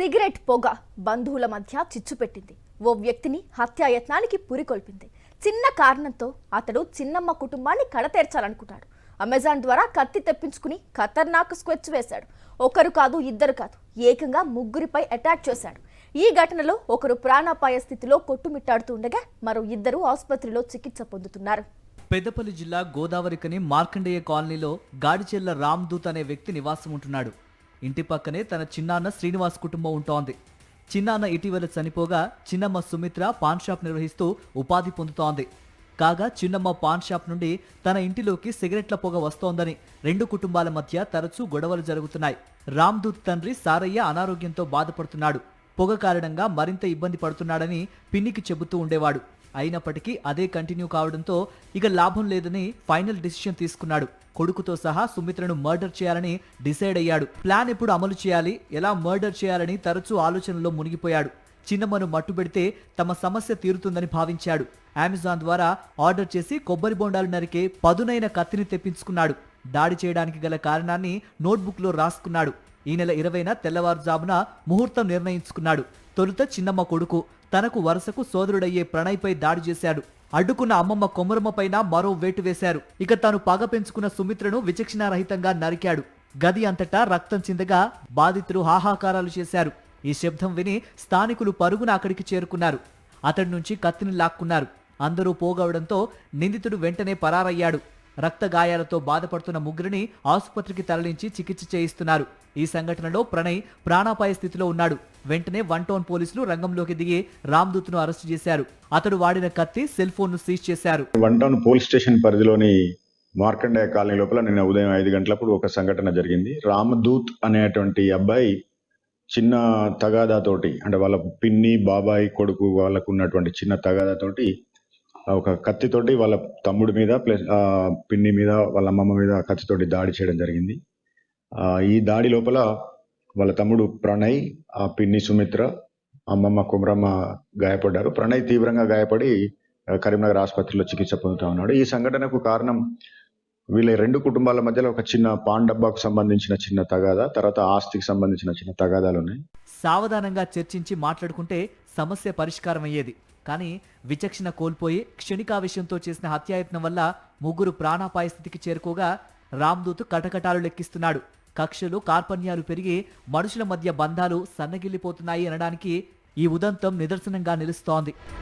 Cigarette పొగ బంధువుల మధ్య చిచ్చు పెట్టింది. ఓ వ్యక్తిని హత్యాయత్నానికి పురికొల్పింది. చిన్న కారణంతో అతడు చిన్నమ్మ కుటుంబాన్ని కడతేర్చాలనుకున్నాడు. అమెజాన్ ద్వారా కత్తి తెప్పించుకుని ఖతర్నాక్ స్కెచ్ వేశాడు. ఒకరు కాదు, ఇద్దరు కాదు, ఏకంగా ముగ్గురిపై అటాక్ చేశాడు. ఈ ఘటనలో ఒకరు ప్రాణాపాయ స్థితిలో కొట్టుమిట్టాడుతూ ఉండగా మరో ఇద్దరు ఆసుపత్రిలో చికిత్స పొందుతున్నారు. పెద్దపల్లి జిల్లా గోదావరికని మార్కండేయ కాలనీలో గాడిచెల్ల రామ్దూత్ అనే వ్యక్తి నివాసం ఉంటున్నాడు. ఇంటి పక్కనే తన చిన్నాన్న శ్రీనివాస్ కుటుంబం ఉంటోంది. చిన్నాన్న ఇటీవల చనిపోగా చిన్నమ్మ సుమిత్ర పాన్ షాప్ నిర్వహిస్తూ ఉపాధి పొందుతోంది. కాగా చిన్నమ్మ పాన్ షాప్ నుండి తన ఇంటిలోకి సిగరెట్ల పొగ వస్తోందని రెండు కుటుంబాల మధ్య తరచూ గొడవలు జరుగుతున్నాయి. రామ్దూత్ తండ్రి సారయ్య అనారోగ్యంతో బాధపడుతున్నాడు. పొగ కారణంగా మరింత ఇబ్బంది పడుతున్నాడని పిన్నికి చెబుతూ ఉండేవాడు. అయినప్పటికీ అదే కంటిన్యూ కావడంతో ఇక లాభం లేదని ఫైనల్ డిసిషన్ తీసుకున్నాడు. కొడుకుతో సహా సుమిత్రను మర్డర్ చేయాలని డిసైడ్ అయ్యాడు. ప్లాన్ ఎప్పుడు అమలు చేయాలి, ఎలా మర్డర్ చేయాలని తరచూ ఆలోచనలో మునిగిపోయాడు. చిన్నమ్మను మట్టుబెడితే తమ సమస్య తీరుతుందని భావించాడు. అమెజాన్ ద్వారా ఆర్డర్ చేసి కొబ్బరి బొండాలు నరికే పదునైన కత్తిని తెప్పించుకున్నాడు. దాడి చేయడానికి గల కారణాన్ని నోట్బుక్లో రాసుకున్నాడు. ఈ నెల 20న తెల్లవారుజామున ముహూర్తం నిర్ణయించుకున్నాడు. తొలుత చిన్నమ్మ కొడుకు తనకు వరుసకు సోదరుడయ్యే ప్రణయ్పై దాడి చేశాడు. అడ్డుకున్న అమ్మమ్మ కొమరమ్మపైన మరో వేటు వేశారు. ఇక తాను పగ పెంచుకున్న సుమిత్రను విచక్షణారహితంగా నరికాడు. గది అంతటా రక్తం చిందగా బాధితులు హాహాకారాలు చేశారు. ఈ శబ్దం విని స్థానికులు పరుగున అక్కడికి చేరుకున్నారు. అతడి నుంచి కత్తిని లాక్కున్నారు. అందరూ పోగవడంతో నిందితుడు వెంటనే పరారయ్యాడు. రక్త గాయాలతో బాధపడుతున్న ముగ్గురిని ఆసుపత్రికి తరలించి చికిత్స చేయిస్తున్నారు. ఈ సంఘటనలో ప్రణయ్ ప్రాణాపాయ స్థితిలో ఉన్నాడు. వెంటనే 1 టౌన్ పోలీసులు రంగంలోకి దిగి రామ్దూత్ను అరెస్టు చేశారు. అతడు వాడిన కత్తి, సెల్ ఫోన్ ను సీజ్ చేశారు. 1 టౌన్ పోలీస్ స్టేషన్ పరిధిలోని మార్కండేయ కాలనీ లోపల నిన్న ఉదయం 5 గంటలప్పుడు ఒక సంఘటన జరిగింది. రామదూత్ అనేటువంటి అబ్బాయి చిన్న తగాదాతోటి, అంటే వాళ్ళ పిన్ని, బాబాయ్, కొడుకు వాళ్ళకు ఉన్నటువంటి చిన్న తగాదాతోటి ఒక కత్తితోటి వాళ్ళ తమ్ముడి మీద ప్లస్ పిన్ని మీద, వాళ్ళ అమ్మమ్మ మీద కత్తితోటి దాడి చేయడం జరిగింది. ఈ దాడి లోపల వాళ్ళ తమ్ముడు ప్రణయ్, ఆ పిన్ని సుమిత్ర, అమ్మమ్మ కుమరమ్మ గాయపడ్డారు. ప్రణయ్ తీవ్రంగా గాయపడి కరీంనగర్ ఆసుపత్రిలో చికిత్స పొందుతా ఉన్నాడు. ఈ సంఘటనకు కారణం వీళ్ళ రెండు కుటుంబాల మధ్యలో ఒక చిన్న పాన్ డబ్బాకు సంబంధించిన చిన్న తగాదా, తర్వాత ఆస్తికి సంబంధించిన చిన్న తగాదాలు ఉన్నాయి. సావధానంగా చర్చించి మాట్లాడుకుంటే సమస్య పరిష్కారం అయ్యేది. కానీ విచక్షణ కోల్పోయి క్షణికావేశంతో చేసిన హత్యాయత్నం వల్ల ముగ్గురు ప్రాణాపాయ స్థితికి చేరుకోగా రామ్దూత్ కటకటాలు లెక్కిస్తున్నాడు. కక్షలు, కార్పణ్యాలు పెరిగి మనుషుల మధ్య బంధాలు సన్నగిల్లిపోతున్నాయి అనడానికి ఈ ఉదంతం నిదర్శనంగా నిలుస్తోంది.